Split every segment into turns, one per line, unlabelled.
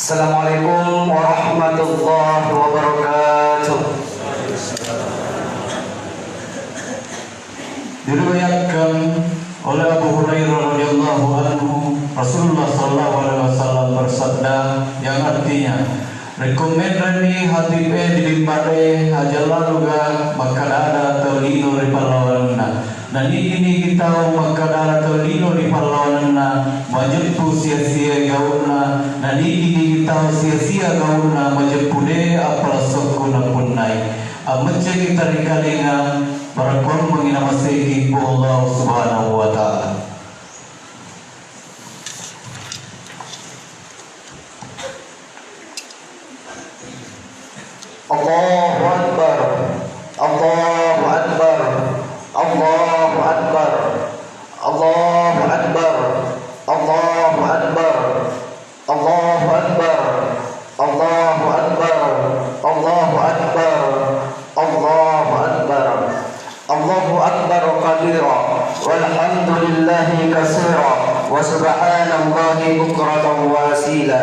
Assalamualaikum warahmatullahi wabarakatuh.
Diriwayatkan oleh Abu Hurairah radhiyallahu anhu, Rasulullah sallallahu alaihi wasallam bersabda yang artinya, rekomendasi hati dilimpade hajalaluga makadara tolino ripalawanna. Dan ini kita makadara tolino ripalawanna majempu sia-sia gauna. Dan ini kita sia-sia gauna majempu de apala sokuna punai. Amece kita rikalinga para kon mengina maseki Allah subhanahu wa ta'ala.
Allahu Akbar, Allahu Akbar, Allahu Akbar, Allahu Akbar, Allahu Akbar, Allahu Akbar, Allahu Akbar, Allahu Akbar, Allahu Akbar, Allahu Akbar kabira, walhamdulillahi katsira, wa subhanallahi bukratan wa asila.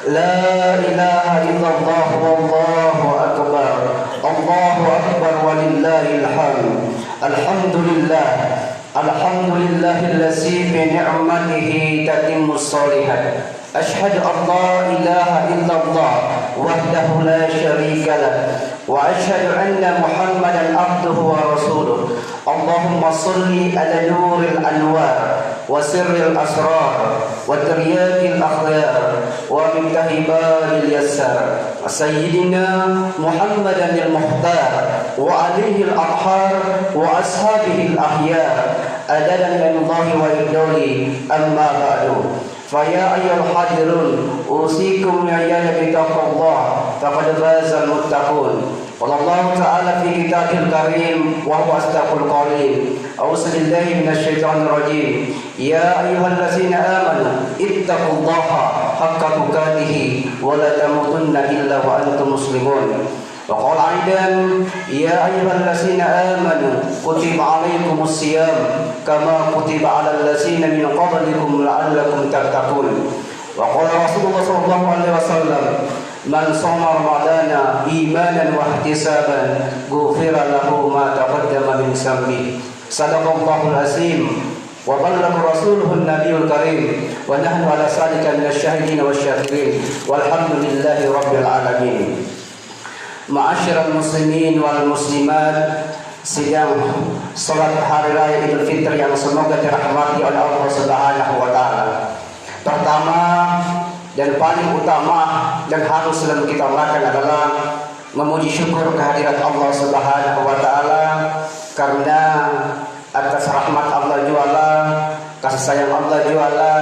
La ilaha illallah wallahu akbar. Allahu akbar walillahil hamd. Alhamdulillah. Alhamdulillahillazi bi ni'matihi tatimmus shalihat. Ashhadu an la ilaha illallah wahdahu la syarika lah wa ashhadu anna Muhammadan abduhu wa rasuluh. Allahumma salli ala nuril anwar wa sirril asrar wa tiryakil akhyar wa mintahi baril yassar sayyidina Muhammadan al-muhtar wa alihi al-athhar wa ashabihi al-ahyar adadan min Allahi wa idoli amma ba'du. Faya ayyuhal hadirun usikum ya bi taqwallah faqad fazal muttaqun. Qala Allah ta'ala fi kitabil karim wa huwa asdaqul qalin. A'udzu billahi minasyaitonir rajim. Ya ayyuhallazina amanu ittaqullaha haqqa tuqatih wa la tamutunna illa wa antum muslimun. وقال أيضا يا أيها الذين آمنوا كتب عليكم الصيام كما كتب على الذين من قبلكم لعلكم تتقون. وقال رسول الله صلى الله عليه وسلم من صام رمضان إيمانا واحتسابا غفر له ما تقدم من ذنبه. صدق الله العظيم وبلغ رسوله النبي الكريم ونحن على ذلك من الشاهدين والشاكرين والحمد لله رب العالمين. Ma'asyiral muslimin wal muslimat, sidang salat hari raya Idul Fitri yang semoga dirahmati oleh Allah Subhanahu wa taala. Pertama dan paling utama dan harus selalu kita lakukan adalah memuji syukur kehadirat Allah Subhanahu wa taala karena atas rahmat Allah juala, kasih sayang Allah juala,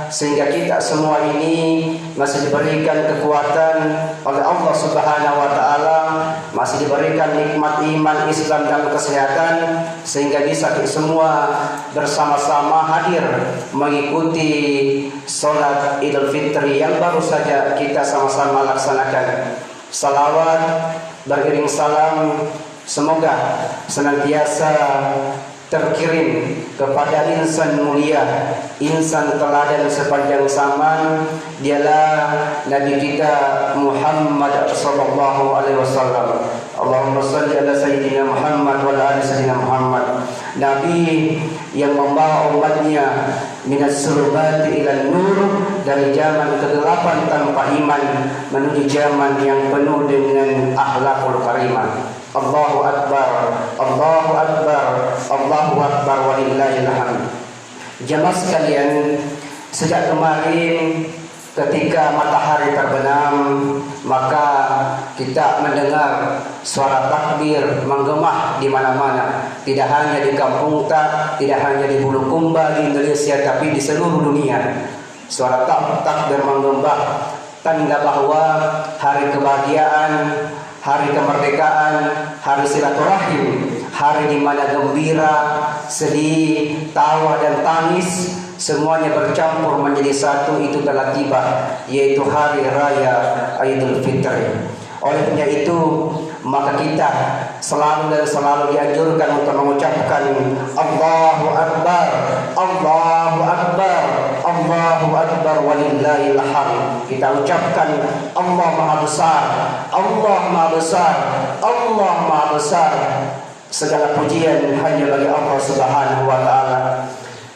sehingga kita semua ini masih diberikan kekuatan oleh Allah Subhanahu wa taala, masih diberikan nikmat iman, Islam dan kesehatan, sehingga bisa kita semua bersama-sama hadir mengikuti salat Idul Fitri yang baru saja kita sama-sama laksanakan. Salawat beriring salam semoga senantiasa terkirim kepada insan mulia, insan teladan sepanjang zaman, dialah Nabi kita Muhammad sallallahu alaihi wasallam. Allahumma shalli ala sayyidina Muhammad wa ala ali sayyidina Muhammad. Nabi yang membawa umatnya minas sulumati ila nur, dari zaman kegelapan tanpa iman menuju zaman yang penuh dengan akhlakul karimah. Allahu Akbar, Allahu Akbar, Allahu Akbar walillahil hamd. Jamaah sekalian, sejak kemarin ketika matahari terbenam, maka kita mendengar suara takbir menggema di mana-mana. Tidak hanya di Kampung Tak, tidak hanya di Bulukumba di Indonesia, tapi di seluruh dunia. Suara takbir menggema, tanda bahwa hari kebahagiaan, hari kemerdekaan, hari silaturahim, hari di mana gembira, sedih, tawa dan tangis semuanya bercampur menjadi satu, itu telah tiba, yaitu hari raya Idul Fitri. Olehnya itu maka kita selalu dan selalu dianjurkan untuk mengucapkan Allahu Akbar, Allahu Akbar, Allahu Akbar walillahil hamd. kita ucapkan Allah Maha Besar, Allah Maha Besar, Allah Maha Besar. Segala pujian hanya bagi Allah Subhanahu wa taala.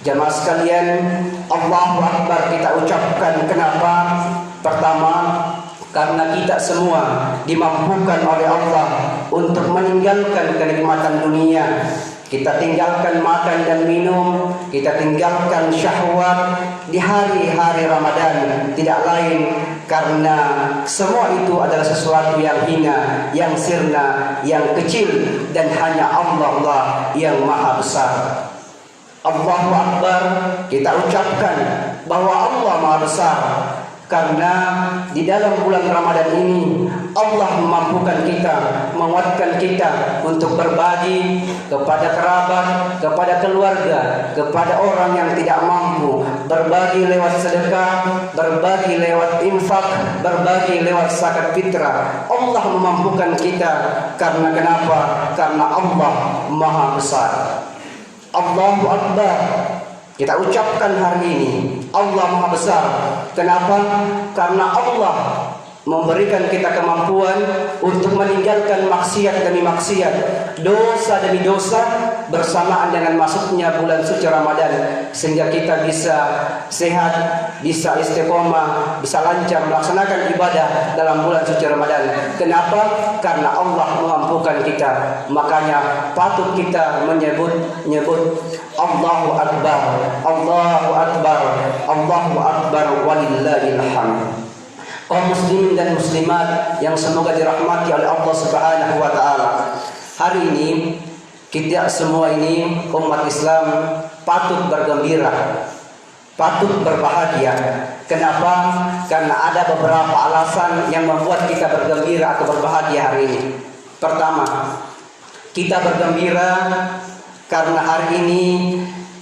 Jamaah sekalian, Allahu Akbar kita ucapkan kenapa? Pertama, karena kita semua dimampukan oleh Allah untuk meninggalkan kenikmatan dunia. Kita tinggalkan makan dan minum, kita tinggalkan syahwat di hari-hari Ramadan. Tidak lain karena semua itu adalah sesuatu yang hina, yang sirna, yang kecil, dan hanya Allah lah yang maha besar. Allahu Akbar kita ucapkan bahwa Allah maha besar, karena di dalam bulan Ramadan ini Allah memampukan kita, menguatkan kita untuk berbagi kepada kerabat, kepada keluarga, kepada orang yang tidak mampu, berbagi lewat sedekah, berbagi lewat infak, berbagi lewat zakat fitrah. Allah memampukan kita karena kenapa? Karena Allah Maha Besar. Allahu Akbar kita ucapkan hari ini, Allah Maha Besar. Kenapa? Karena Allah memberikan kita kemampuan untuk meninggalkan maksiat demi maksiat, dosa demi dosa, bersamaan dengan masuknya bulan suci Ramadan, sehingga kita bisa sehat, bisa istiqomah, bisa lancar melaksanakan ibadah dalam bulan suci Ramadan. Kenapa? Karena Allah memampukan kita. Makanya patut kita menyebut Allahu Akbar, Allahu Akbar, Allahu Akbar, walillahil hamd. Kaum muslimin dan muslimat yang semoga dirahmati oleh Allah Subhanahu wa taala. Hari ini kita semua ini umat Islam patut bergembira, patut berbahagia. Kenapa? Karena ada beberapa alasan yang membuat kita bergembira atau berbahagia hari ini. Pertama, kita bergembira karena hari ini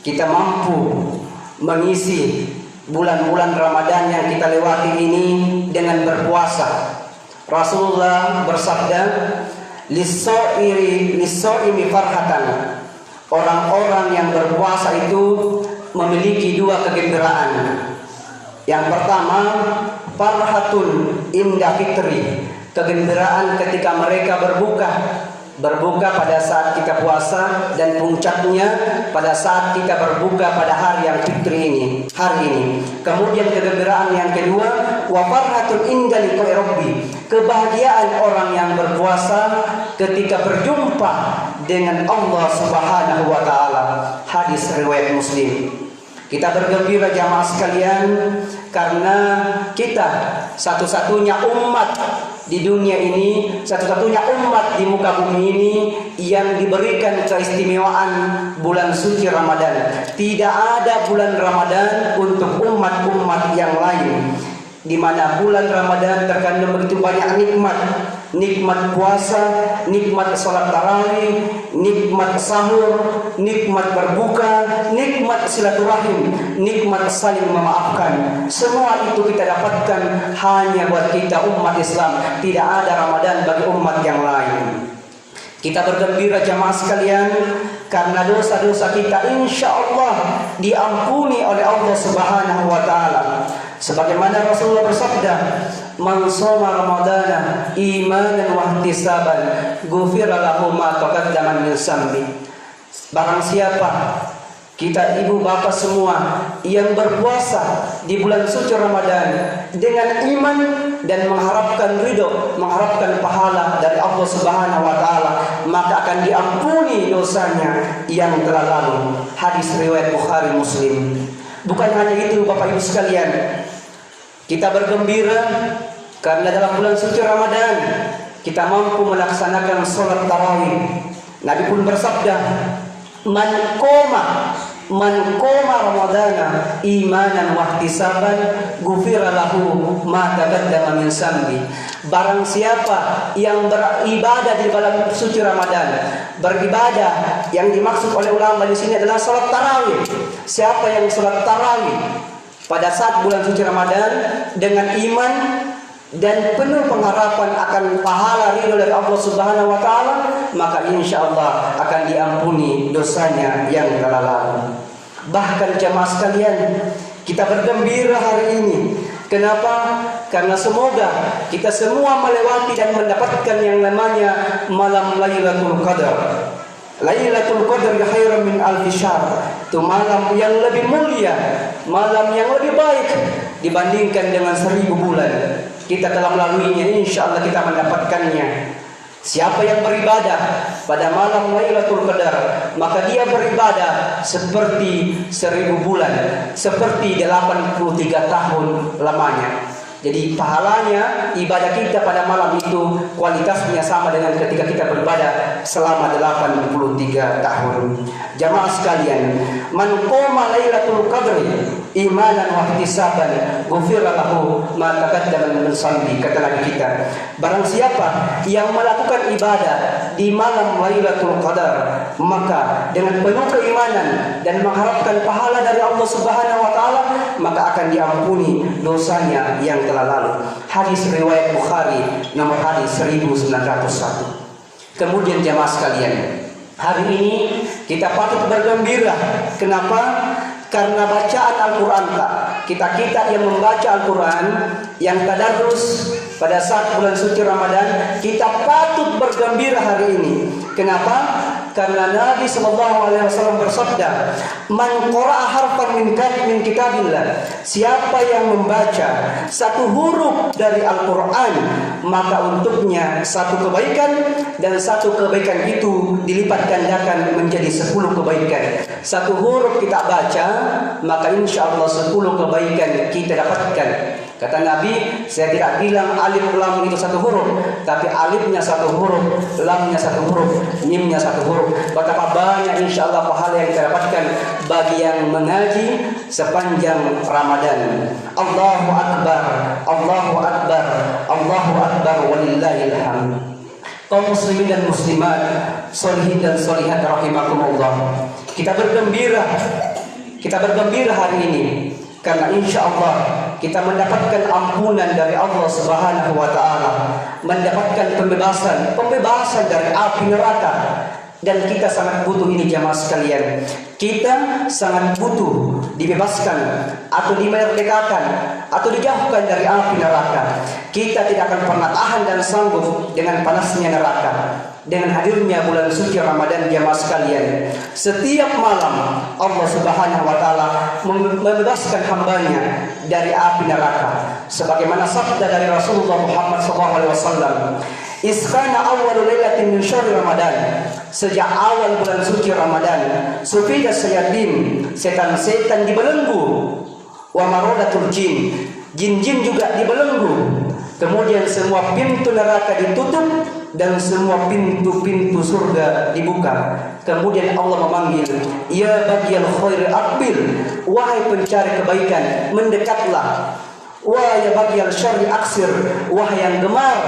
kita mampu mengisi bulan-bulan Ramadan yang kita lewati ini dengan berpuasa. Rasulullah bersabda, "Lis-shaimi farhatan." Orang-orang yang berpuasa itu memiliki dua kegembiraan. Yang pertama, farhatun inda fitri, kegembiraan ketika mereka berbuka pada saat kita puasa, dan puncaknya pada saat kita berbuka pada hari yang fitri ini, hari ini. Kemudian kegembiraan yang kedua, wa farhatun inda liqa'i rabbi, kebahagiaan orang yang berpuasa ketika berjumpa dengan Allah Subhanahu wa taala. Hadis riwayat Muslim. Kita bergembira jamaah sekalian karena kita satu-satunya umat di dunia ini, satu-satunya umat di muka bumi ini yang diberikan keistimewaan bulan suci Ramadan. Tidak ada bulan Ramadan untuk umat-umat yang lain, di mana bulan Ramadan terkandung begitu banyak nikmat. Nikmat puasa, nikmat salat tarawih, nikmat sahur, nikmat berbuka, nikmat silaturahim, nikmat saling memaafkan. Semua itu kita dapatkan hanya buat kita umat Islam. Tidak ada Ramadan bagi umat yang lain. Kita bergembira jamaah sekalian karena dosa-dosa kita insya Allah diampuni oleh Allah Subhanahu wa taala. Sebagaimana Rasulullah bersabda, "Man shoma ramadana imanan wa ihtisaban, ghufira lahu ma taqaddama min zambi." Barang siapa kita ibu bapak semua yang berpuasa di bulan suci Ramadan dengan iman dan mengharapkan ridho, mengharapkan pahala dari Allah Subhanahu wa taala, maka akan diampuni dosanya yang telah lalu. Hadis riwayat Bukhari Muslim. Bukan hanya itu Bapak Ibu sekalian, kita bergembira karena dalam bulan suci Ramadan kita mampu melaksanakan sholat tarawih. Nabi pun bersabda, Man qoma ramadana imanan wa ihtisaban, ghufira lahu ma taqaddama min zambi. Barang siapa yang beribadah di bulan suci Ramadan, beribadah yang dimaksud oleh ulama di sini adalah salat tarawih. Siapa yang salat tarawih pada saat bulan suci Ramadan dengan iman dan penuh pengharapan akan pahala ridho dari Allah Subhanahu wa taala, maka insyaallah akan diampuni dosanya yang telah lalu. Bahkan jemaah sekalian, kita bergembira hari ini Kenapa? Karena semoga kita semua melewati dan mendapatkan yang namanya malam Lailatul Qadar. Lailatul Qadar khairan min alfi syahr. Itu malam yang lebih mulia, malam yang lebih baik dibandingkan dengan 1000 bulan. Kita telah melaluinya, insya Allah kita mendapatkannya. Siapa yang beribadah pada malam Lailatul Qadar, maka dia beribadah seperti 1000 bulan, seperti 83 tahun lamanya. Jadi pahalanya ibadah kita pada malam itu kualitasnya sama dengan ketika kita beribadah selama 83 tahun. Jamaah sekalian, man qoma Lailatul Qadri imanan wa ihtisaban ghufira lahu ma taqaddama min dhanbi. Kata Nabi kita, barang siapa yang melakukan ibadah di malam Lailatul Qadar, maka dengan penuh keimanan dan mengharapkan pahala dari Allah Subhanahu wa taala, maka akan diampuni dosanya yang telah lalu. Hadis riwayat Bukhari nomor hadis 1901. Kemudian jamaah sekalian, hari ini kita patut bergembira. Kenapa? Karena bacaan Al-Quran kita yang membaca Al-Quran, yang tadarus pada saat bulan suci Ramadan, kita patut bergembira hari ini. Kenapa? Karena Nabi SAW bersabda, "Man qara'a harfan min kitabillah." Siapa yang membaca satu huruf dari Al-Quran, maka untuknya satu kebaikan, dan satu kebaikan itu dilipat gandakan menjadi 10 kebaikan. Satu huruf kita baca, maka insya Allah 10 kebaikan kita dapatkan. Kata Nabi, saya tidak bilang alif lam itu satu huruf, tapi alifnya satu huruf, lamnya satu huruf, mimnya satu huruf. Betapa banyak insya Allah pahala yang kita dapatkan bagi yang mengaji sepanjang Ramadan. Allahu Akbar, Allahu Akbar, Allahu Akbar, walillahil hamd. Kaum muslimin dan muslimat, solihin dan solihat rahimakumullah, kita bergembira hari ini karena insya Allah kita mendapatkan ampunan dari Allah Subhanahu wa taala, mendapatkan pembebasan dari api neraka. Dan kita sangat butuh ini jamaah sekalian. Kita sangat butuh dibebaskan atau dimerdekakan atau dijauhkan dari api neraka. Kita tidak akan pernah tahan dan sanggup dengan panasnya neraka. Dengan hadirnya bulan suci Ramadan jamaah sekalian, setiap malam Allah Subhanahu wa taala membebaskan hambanya dari api neraka. Sebagaimana sabda dari Rasulullah Muhammad SAW, "Iskana awwalul lailatin min syahr Ramadan." Sejak awal bulan suci Ramadan, sufida syayatin, setan-setan dibelenggu, wa maradatul jin, jin-jin juga dibelenggu. Kemudian semua pintu neraka ditutup dan semua pintu-pintu surga dibuka. Kemudian Allah memanggil, "Ya baghiyal khairi aqbil." Wahai pencari kebaikan, mendekatlah. Wa ya baghiyal syarri aksir. Wahai yang gemar,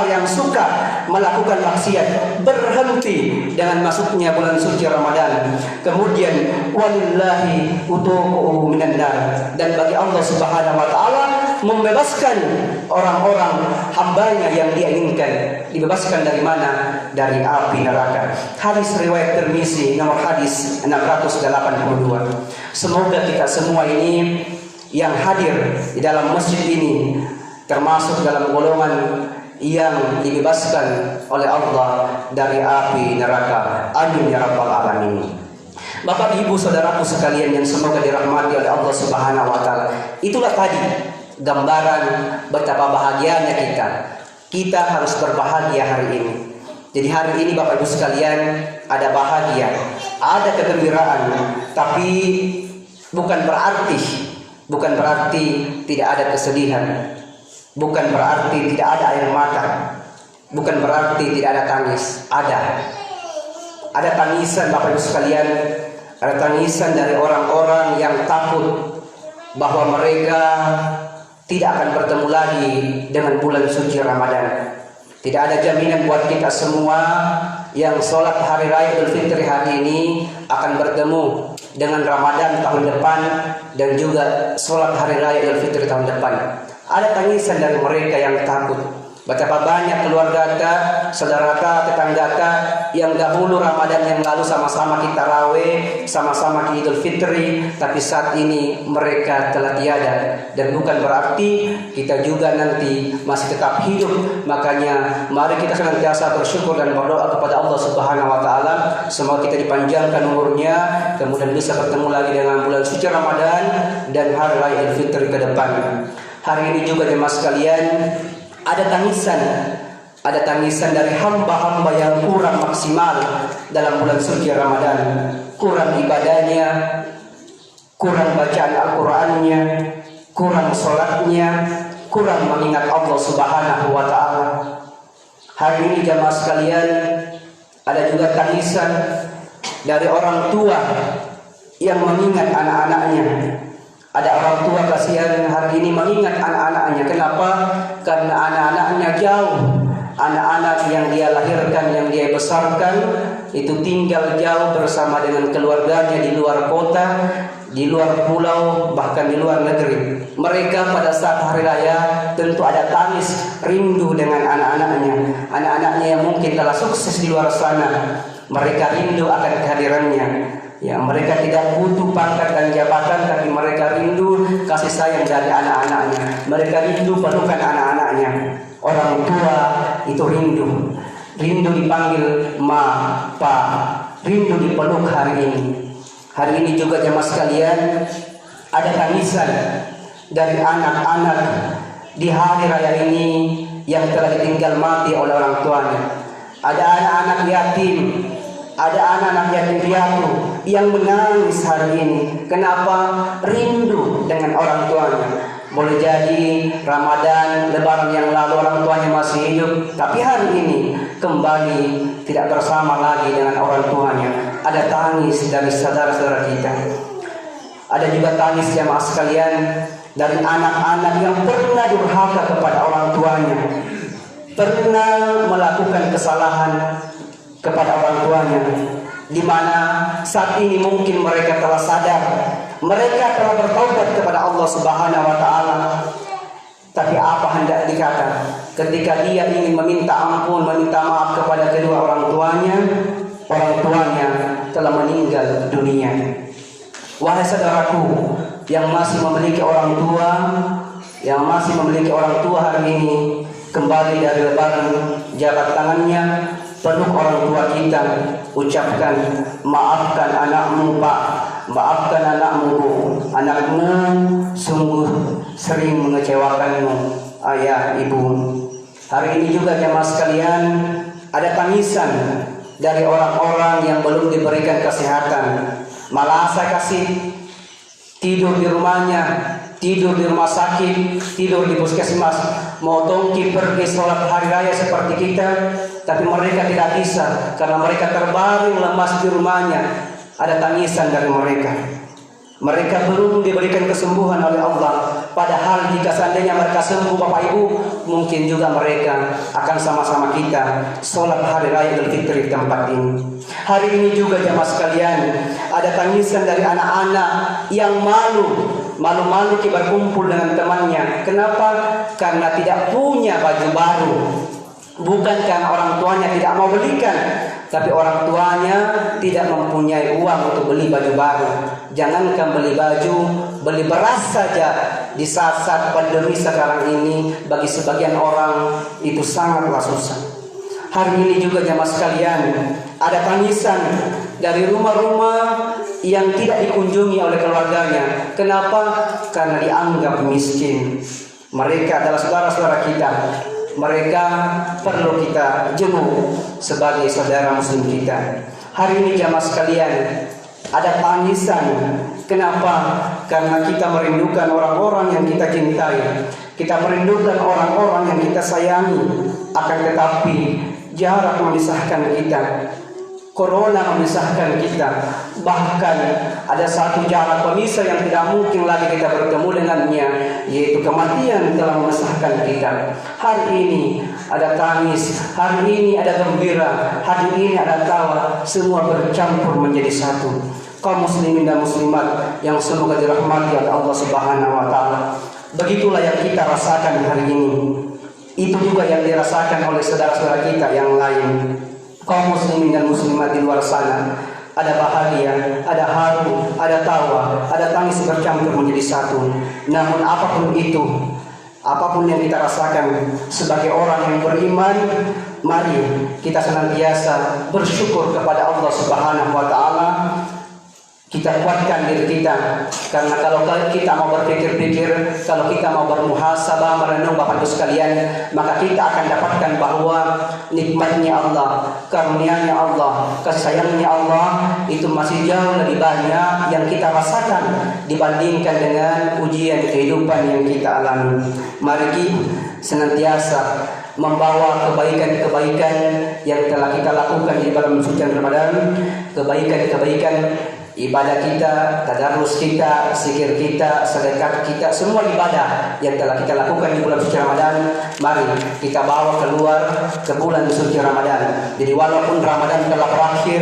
yang suka melakukan maksiat, berhenti dengan masuknya bulan suci Ramadan. Kemudian walillahi utuquhu minan nar. Dan bagi Allah Subhanahu wa taala membebaskan orang-orang hambanya yang dia inginkan. Dibebaskan dari mana? Dari api neraka. Hadis riwayat Tirmizi nomor hadis 682. Semoga kita semua ini yang hadir di dalam masjid ini termasuk dalam golongan yang dibebaskan oleh Allah dari api neraka. Amin ya rabbal alamin. Bapak Ibu saudaraku sekalian yang semoga dirahmati oleh Allah Subhanahu wa taala. Itulah tadi gambaran betapa bahagianya kita. Kita harus berbahagia hari ini. Jadi hari ini Bapak Ibu sekalian ada bahagia, ada kegembiraan, tapi bukan berarti tidak ada kesedihan, bukan berarti tidak ada air mata, bukan berarti tidak ada tangis. Ada tangisan Bapak Ibu sekalian, ada tangisan dari orang-orang yang takut bahwa mereka tidak akan bertemu lagi dengan bulan suci Ramadan. Tidak ada jaminan buat kita semua yang sholat hari raya Idul Fitri hari ini akan bertemu dengan Ramadan tahun depan dan juga sholat hari raya Idul Fitri tahun depan. Ada tangisan dari mereka yang takut. Betapa banyak keluarga kita, saudara kita, tetangga kita yang dahulu Ramadan yang lalu sama-sama kita raweh, sama-sama di Idul Fitri, tapi saat ini mereka telah tiada, dan bukan berarti kita juga nanti masih tetap hidup. Makanya mari kita senantiasa bersyukur dan berdoa kepada Allah Subhanahu wa taala, semoga kita dipanjangkan umurnya, kemudian bisa bertemu lagi dengan bulan suci Ramadan dan hari raya Idul Fitri ke depan. Hari ini juga jemaah sekalian, ada tangisan dari hamba-hamba yang kurang maksimal dalam bulan suci Ramadan. Kurang ibadahnya, kurang bacaan Al-Qur'annya, kurang sholatnya, kurang mengingat Allah Subhanahu wa ta'ala. Hari ini jemaah sekalian, ada juga tangisan dari orang tua yang mengingat anak-anaknya. Ada orang tua kasihan hari ini mengingat anak-anaknya. Kenapa? Karena anak-anaknya jauh. Anak-anak yang dia lahirkan, yang dia besarkan, itu tinggal jauh bersama dengan keluarganya di luar kota, di luar pulau, bahkan di luar negeri. Mereka pada saat hari raya tentu ada tangis, rindu dengan anak-anaknya. Anak-anaknya yang mungkin telah sukses di luar sana, mereka rindu akan kehadirannya. Ya, mereka tidak butuh pangkat dan jabatan, tapi mereka rindu kasih sayang dari anak-anaknya. Mereka rindu pelukan anak-anaknya. Orang tua itu rindu dipanggil ma, pa, rindu dipeluk hari ini. Hari ini juga jemaah sekalian, ada tangisan dari anak-anak di hari raya ini yang telah ditinggal mati oleh orang tuanya. Ada anak-anak yatim, ada anak-anak yatim piatu yang menangis hari ini. Kenapa? Rindu dengan orang tuanya. Boleh jadi Ramadan, Lebaran yang lalu orang tuanya masih hidup, tapi hari ini kembali tidak bersama lagi dengan orang tuanya. Ada tangis dari saudara-saudara kita. Ada juga tangis jemaah sekalian dari anak-anak yang pernah durhaka kepada orang tuanya, pernah melakukan kesalahan kepada orang tuanya, di mana saat ini mungkin mereka telah sadar, mereka telah bertaubat kepada Allah Subhanahu wa taala. Tapi apa hendak dikata ketika dia ingin meminta ampun, meminta maaf kepada kedua orang tuanya telah meninggal dunia. Wahai saudaraku yang masih memiliki orang tua, hari ini kembali dari Lebaran, jabat tangannya, peluk orang tua kita, ucapkan, maafkan anakmu Pak, maafkan anakmu Bu, anakmu sungguh sering mengecewakanmu ayah ibu. Hari ini juga jemaah sekalian, ada tangisan dari orang-orang yang belum diberikan kesehatan. Malah saya kasih tidur di rumahnya, tidur di rumah sakit, tidur di puskesmas, mau dongki pergi sholat hari raya seperti kita, tapi mereka tidak bisa karena mereka terbaring lemas di rumahnya. Ada tangisan dari mereka. Mereka belum diberikan kesembuhan oleh Allah. Padahal jika seandainya mereka sembuh Bapak Ibu, mungkin juga mereka akan sama-sama kita sholat hari raya Idul Fitri di tempat ini. Hari ini juga jemaah sekalian, ada tangisan dari anak-anak yang malu berkumpul dengan temannya. Kenapa? Karena tidak punya baju baru. Bukan karena orang tuanya tidak mau belikan, tapi orang tuanya tidak mempunyai uang untuk beli baju baru. Jangankan beli baju, beli beras saja di saat-saat pandemi sekarang ini bagi sebagian orang itu sangatlah susah. Hari ini juga jemaah sekalian, ada tangisan dari rumah-rumah yang tidak dikunjungi oleh keluarganya. Kenapa? Karena dianggap miskin. Mereka adalah saudara-saudara kita. Mereka perlu kita jenguk sebagai saudara muslim kita. Hari ini jamaah sekalian, ada tangisan. Kenapa? Karena kita merindukan orang-orang yang kita cintai. Kita merindukan orang-orang yang kita sayangi. Akan tetapi jarak memisahkan kita. Corona memisahkan kita. Bahkan ada satu jarak pemisah yang tidak mungkin lagi kita bertemu dengannya, yaitu kematian telah memisahkan kita. Hari ini ada tangis, hari ini ada gembira, hari ini ada tawa, semua bercampur menjadi satu. Kaum muslimin dan muslimat yang semoga dirahmati oleh Allah Subhanahu wa taala. Begitulah yang kita rasakan hari ini. Itu juga yang dirasakan oleh saudara-saudara kita yang lain. kaum muslimin dan muslimat di luar sana. Ada bahagia, ada haru, ada tawa, ada tangis bercampur menjadi satu. Namun apapun itu, apapun yang kita rasakan sebagai orang yang beriman, mari kita senantiasa bersyukur kepada Allah Subhanahu wa taala. Kita kuatkan diri kita, karena kalau kita mau berpikir-pikir, kalau kita mau bermuhasabah, merenung Bapak Ibu sekalian, maka kita akan dapatkan bahwa nikmatnya Allah, karunia-Nya Allah, kasih sayangnya Allah itu masih jauh lebih banyak yang kita rasakan dibandingkan dengan ujian kehidupan yang kita alami. Mari senantiasa membawa kebaikan-kebaikan yang telah kita lakukan di dalam suci Ramadan, kebaikan-kebaikan ibadah kita, tadarus kita, zikir kita, sedekah kita, semua ibadah yang telah kita lakukan di bulan suci Ramadan, mari kita bawa keluar ke bulan suci Ramadan. Jadi walaupun Ramadan telah berakhir,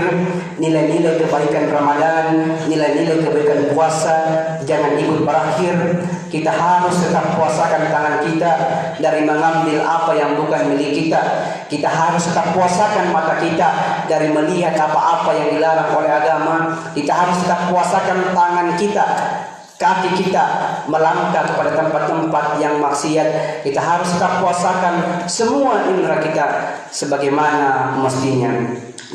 nilai-nilai kebaikan Ramadan, nilai-nilai kebaikan puasa jangan ikut berakhir. Kita harus tetap puasakan tangan kita dari mengambil apa yang bukan milik kita. Kita harus tetap puasakan mata kita dari melihat apa-apa yang dilarang oleh agama. Kita harus tetap puasakan tangan kita, kaki kita melangkah kepada tempat-tempat yang maksiat. Kita harus tetap puasakan semua indera kita sebagaimana mestinya.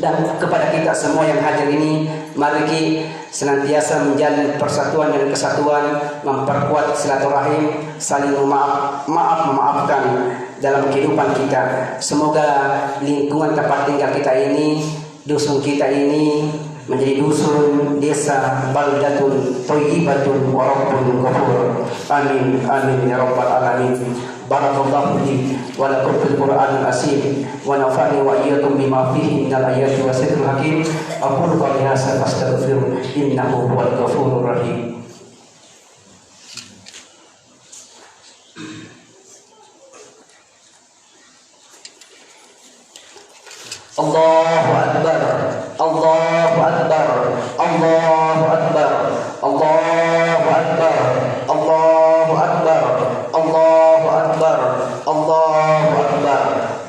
Dan kepada kita semua yang hadir ini, mari senantiasa menjalin persatuan dan kesatuan, memperkuat silaturahim, saling memaafkan dalam kehidupan kita. Semoga lingkungan tempat tinggal kita ini, dusun kita ini menjadi dusun, desa, baldatun, thayyibatun, wa rabbun ghafur. Amin, amin ya rabbal alamin. Barakallahu li wa lakum fil Qur'anil azim wa nafa'ani wa iyyakum bima fihi minal ayati wa zikril hakim. Aqulu qawli hadza fastaghfiru innahu huwal ghafurur rahim. Allahu akbar, Allahu akbar, Allahu akbar, Allahu akbar, Allahu akbar, Allahu akbar, Allahu akbar,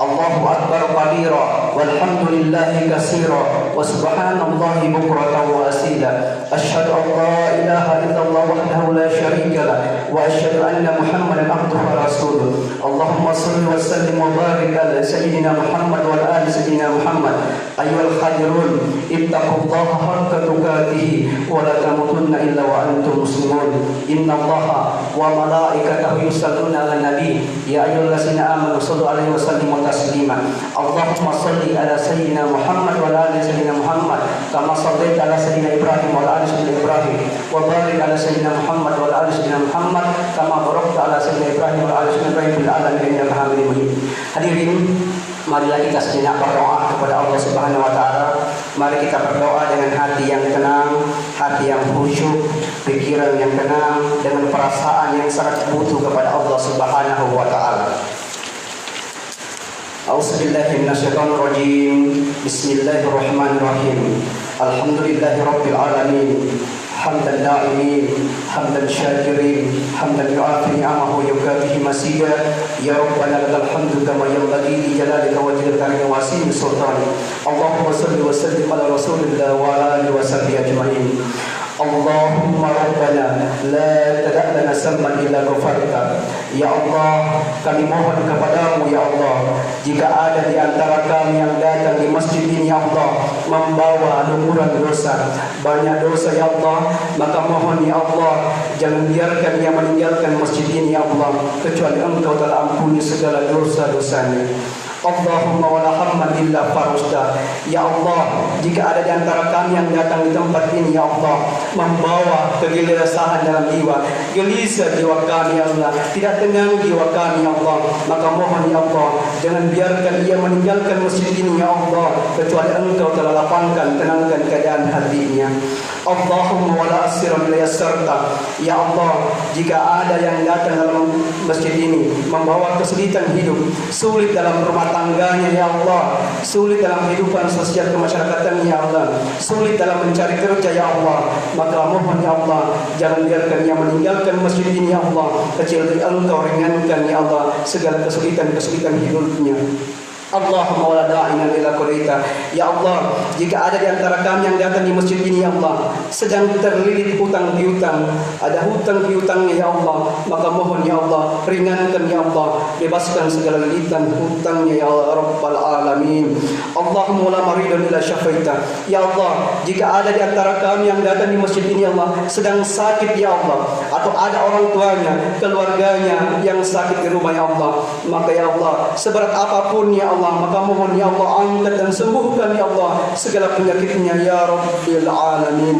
Allahu akbar kabira, walhamdulillahi katsira, wa subhanallahi bukratan wa asila. Asyhadu an la ilaha illallah wahdahu la syarika lah, wa asyhadu anna Muhammadan abduhu wa rasuluh. Allahumma shalli wa sallim wa barik ala sayyidina Muhammad wa ala ali sayyidina Muhammad. Ayyuhal hadirun, ittaqullaha haqqa tuqatih wa la tamutunna illa wa antum muslimun. Innallaha wa malaikatahu yusalluna 'alan nabi ya ayyuhallazina amanu shallu 'alaihi wa sallimu taslima. Allahumma shalli ala sayyidina Muhammad wa ala ali sayyidina Muhammad kama shallaita ala sayyidina Ibrahim wa ala ali sayyidina Ibrahim wa barik ala sayyidina Muhammad wa ala ali sayyidina Muhammad kama barakta ala sayyidina Ibrahim wa ala ali sayyidina Ibrahim fil alamin innaka Hamidum Majid. Hadirin, marilah kita sejenak berdoa kepada Allah Subhanahu wa taala. Mari kita berdoa dengan hati yang tenang, hati yang khusyuk, pikiran yang tenang, dengan perasaan yang sangat butuh kepada Allah Subhanahu wa taala. A'udzubillahi minasyaitonir rajim. Bismillahirrahmanirrahim. Alhamdulillahirabbil alamin. Hamdan da'imin, hamdan syakirin, hamdan yu'afi ni'amahu yukafihi masida. Ya Rabbana lakal hamdu kama yanbaghi li jalalika wa jalali wasi'in sultani. Allahumma salli wa sallim ala rasulillah wa ala alihi wa sahbihi ajma'in. Allahumma Rabbana la tada' lana samman illa ghafarta. Ya Allah, kami mohon kepadamu ya Allah, jika ada di antara kami yang datang di masjid ini ya Allah membawa lumuran dosa, banyak dosa ya Allah, maka mohon ya Allah jangan biarkan ia meninggalkan masjid ini ya Allah kecuali Engkau telah ampuni segala dosa-dosanya. Allahumma wala hamman illa farujta. Ya Allah, jika ada di antara kami yang datang di tempat ini ya Allah membawa kegelisahan dalam jiwa, gelisah jiwa kami ya Allah, tidak tenang jiwa kami ya Allah, maka mohon ya Allah jangan biarkan ia meninggalkan masjid ini ya Allah kecuali Engkau telah lapangkan, tenangkan keadaan hatinya. Allahumma wala asiran la yassarta. Ya Allah, jika ada yang datang dalam masjid ini membawa kesulitan hidup, sulit dalam rumah tangganya ya Allah, sulit dalam kehidupan sosial kemasyarakatan ya Allah, sulit dalam mencari kerja ya Allah, maka mohon ya Allah jangan biarkan ia meninggalkan masjid ini ya Allah kecuali Engkau ringankan ya Allah segala kesulitan-kesulitan hidupnya. Allahumma wala da'ina ila qadaita. Ya Allah, jika ada di antara kami yang datang di masjid ini ya Allah sedang terlilit hutang piutang, ada hutang piutangnya ya Allah, maka mohon ya Allah ringankan ya Allah, bebaskan segala lilitan hutangnya ya Rabbal alamin. Allahumma wala maridan ila syafaita. Ya Allah, jika ada di antara kami yang datang di masjid ini ya Allah sedang sakit ya Allah, atau ada orang tuanya, keluarganya yang sakit di rumah ya Allah, maka ya Allah seberat apapun ya Allah, maka mohon ya Allah angkat dan sembuhkan ya Allah segala penyakitnya ya Rabbil alamin.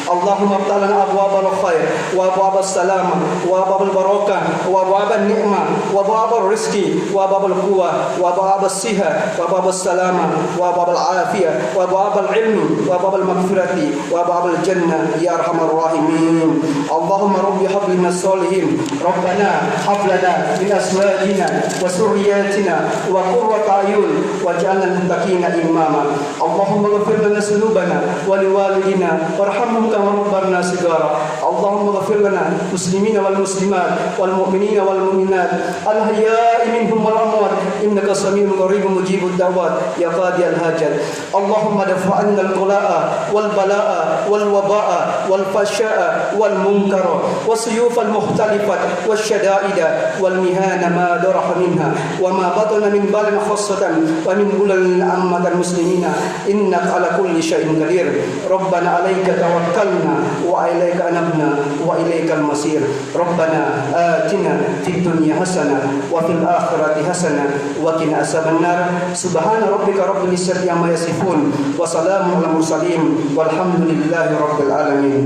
Allahumma aftalana abwabal khair wa abwabal salamah wa abwabal barakah wa abwabal ni'mah wa abwabal rizki wa abwabal quwwah wa abwabal siha wa abwabal salamah wa abwabal afiyah wa abwabal ilmi wa abwabal maghfirati wa abwabal jannah ya arhamar rahimin. Allahumma rabbi hab lana salihin rabbana hab lana min azwajina wa surriyyatina wa qurrata ayun waj'alna lil-muttaqina imama. Allahumma ighfir lana dhunubana wa liwalidina warhamhum kama rabbarna shighara. Allahumma ighfir lana muslimina wal muslimat wal mu'minina wal mu'minat al ahya'i minhum wal amwat innaka samiun qaribun mujibud da'wat ya qadi al hajat. Allahumma dafa'anna al qula'a wal bala'a wal waba'a wal fasha'a wal munkara wasuyuf al mukhtalifat wasyada'ida wal mihana ma daraha minha wa ma batana min balin khassatan wa min bulal ammatal muslimina innaka ala kulli syai'in qadir. Rabbana 'alaika tawakkalna wa ilaika anabna wa ilaikal masir. Rabbana atina fid dunya hasanah wa fil akhirati hasanah wa qina azabannar. Subhana rabbika rabbil izzati amma yasifun wa salamun alal mursalin walhamdulillahi rabbil alamin.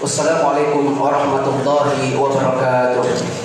Wassalamualaikum warahmatullahi wabarakatuh.